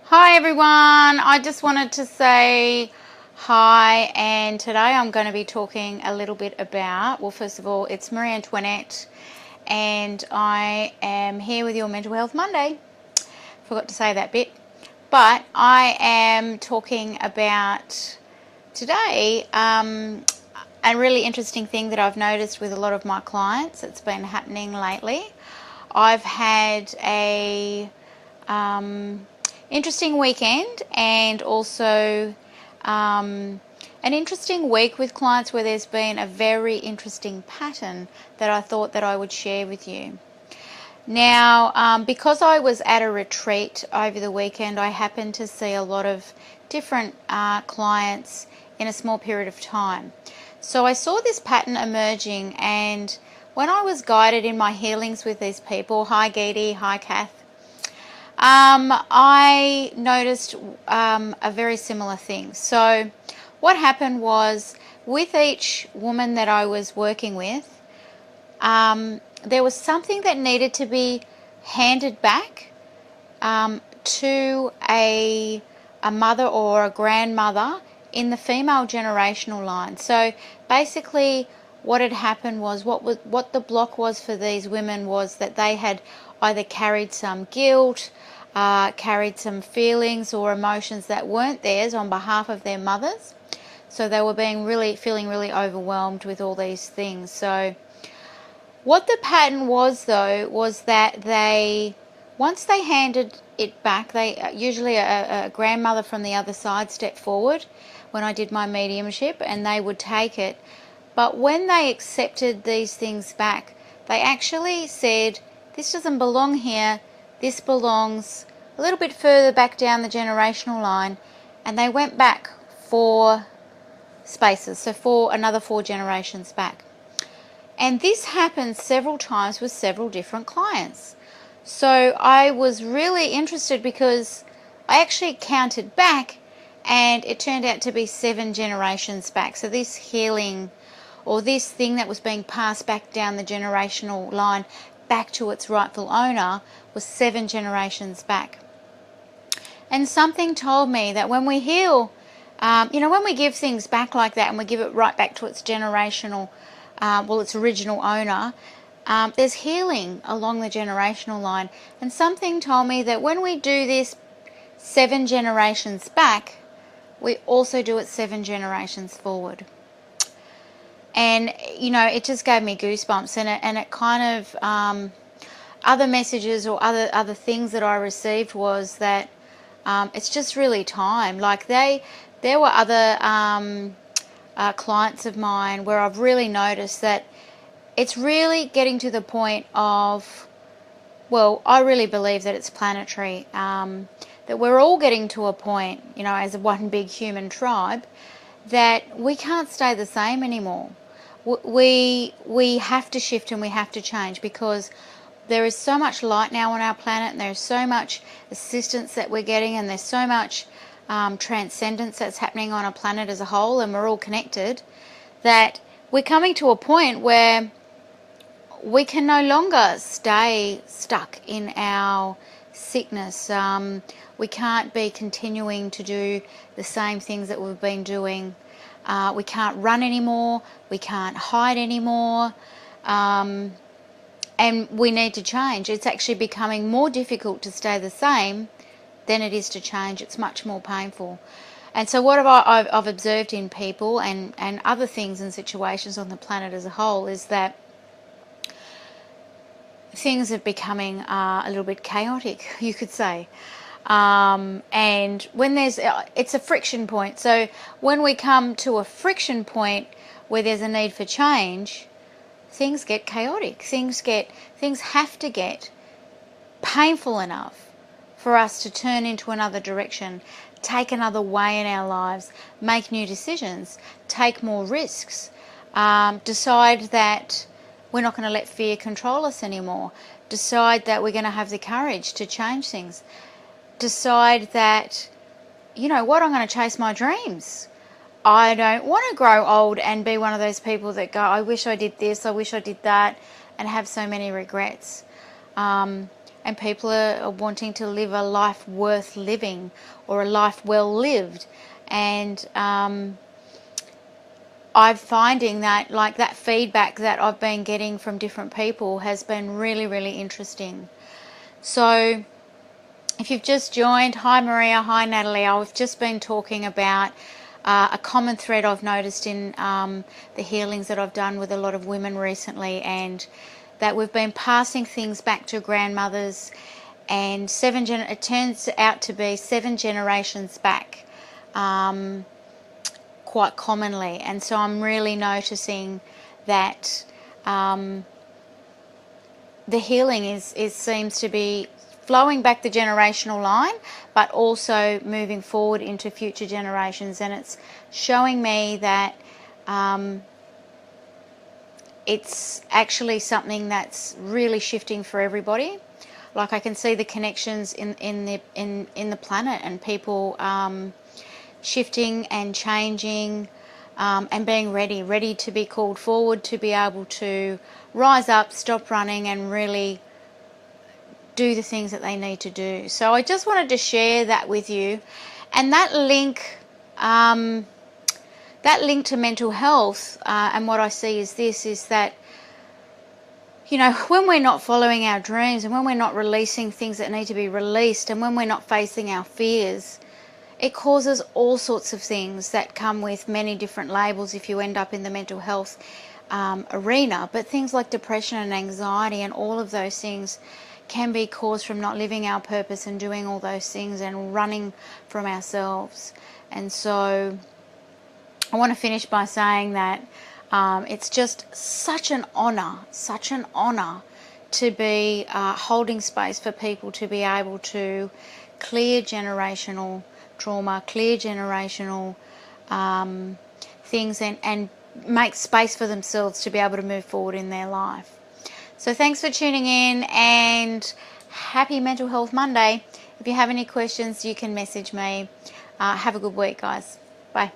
Hi everyone, I just wanted to say hi, and today I'm going to be talking a little bit about, well, first of all, it's Marie Antoinette and I am here with your Mental Health Monday. Forgot to say that bit. But I am talking about today a really interesting thing that I've noticed with a lot of my clients. It's been happening lately. I've had a interesting weekend and also an interesting week with clients where there's been a very interesting pattern that I thought that I would share with you. Now, because I was at a retreat over the weekend, I happened to see a lot of different clients in a small period of time. So I saw this pattern emerging, and when I was guided in my healings with these people, hi Geeti, hi Kath, I noticed a very similar thing. So what happened was, with each woman that I was working with, there was something that needed to be handed back to a mother or a grandmother in the female generational line. So basically what had happened was, what the block was for these women was that they had either carried some guilt, carried some feelings or emotions that weren't theirs on behalf of their mothers. So they were feeling really overwhelmed with all these things. So what the pattern was, though, was that once they handed it back, they usually a grandmother from the other side stepped forward when I did my mediumship, and they would take it. But when they accepted these things back, they actually said, this doesn't belong here, this belongs a little bit further back down the generational line, and they went back 4 spaces, so another 4 generations back. And this happened several times with several different clients. So I was really interested because I actually counted back, and it turned out to be 7 generations back. So this healing, or this thing that was being passed back down the generational line back to its rightful owner, was 7 generations back. And something told me that when we heal, when we give things back like that and we give it right back to its generational, its original owner, there's healing along the generational line. And something told me that when we do this 7 generations back, we also do it 7 generations forward. And, it just gave me goosebumps, and it kind of, other messages or other things that I received was that it's just really time. Like there were other clients of mine where I've really noticed that it's really getting to the point of, well, I really believe that it's planetary, that we're all getting to a point, as one big human tribe, that we can't stay the same anymore. We have to shift and we have to change, because there is so much light now on our planet, and there's so much assistance that we're getting, and there's so much transcendence that's happening on a planet as a whole, and we're all connected, that we're coming to a point where we can no longer stay stuck in our sickness. We can't be continuing to do the same things that we've been doing. We can't run anymore. We can't hide anymore. And we need to change. It's actually becoming more difficult to stay the same than it is to change. It's much more painful. And so what I've observed in people and other things and situations on the planet as a whole is that things are becoming a little bit chaotic, you could say. And when it's a friction point. So when we come to a friction point where there's a need for change, things get chaotic. Things have to get painful enough for us to turn into another direction, take another way in our lives, make new decisions, take more risks, decide that we're not going to let fear control us anymore, decide that we're going to have the courage to change things, decide that, I'm going to chase my dreams. I don't want to grow old and be one of those people that go, I wish I did this, I wish I did that, and have so many regrets. And and people are wanting to live a life worth living, or a life well lived. And I'm finding that, like, that feedback that I've been getting from different people has been really, really interesting. So if you've just joined, hi Maria, hi Natalie. I've just been talking about a common thread I've noticed in the healings that I've done with a lot of women recently, and that we've been passing things back to grandmothers, and it turns out to be 7 generations back. Quite commonly. And so I'm really noticing that the healing seems to be flowing back the generational line, but also moving forward into future generations. And it's showing me that it's actually something that's really shifting for everybody. Like, I can see the connections in the planet, and people shifting and changing, and being ready to be called forward, to be able to rise up, stop running, and really do the things that they need to do. So I just wanted to share that with you. And that link to mental health, and what I see is this, is that, you know, when we're not following our dreams, and when we're not releasing things that need to be released, and when we're not facing our fears, it causes all sorts of things that come with many different labels if you end up in the mental health arena. But things like depression and anxiety and all of those things can be caused from not living our purpose and doing all those things and running from ourselves. And so I want to finish by saying that it's just such an honour to be holding space for people to be able to clear generational trauma, clear generational things, and make space for themselves to be able to move forward in their life. So thanks for tuning in, and happy Mental Health Monday. If you have any questions, you can message me. Have a good week, guys. Bye.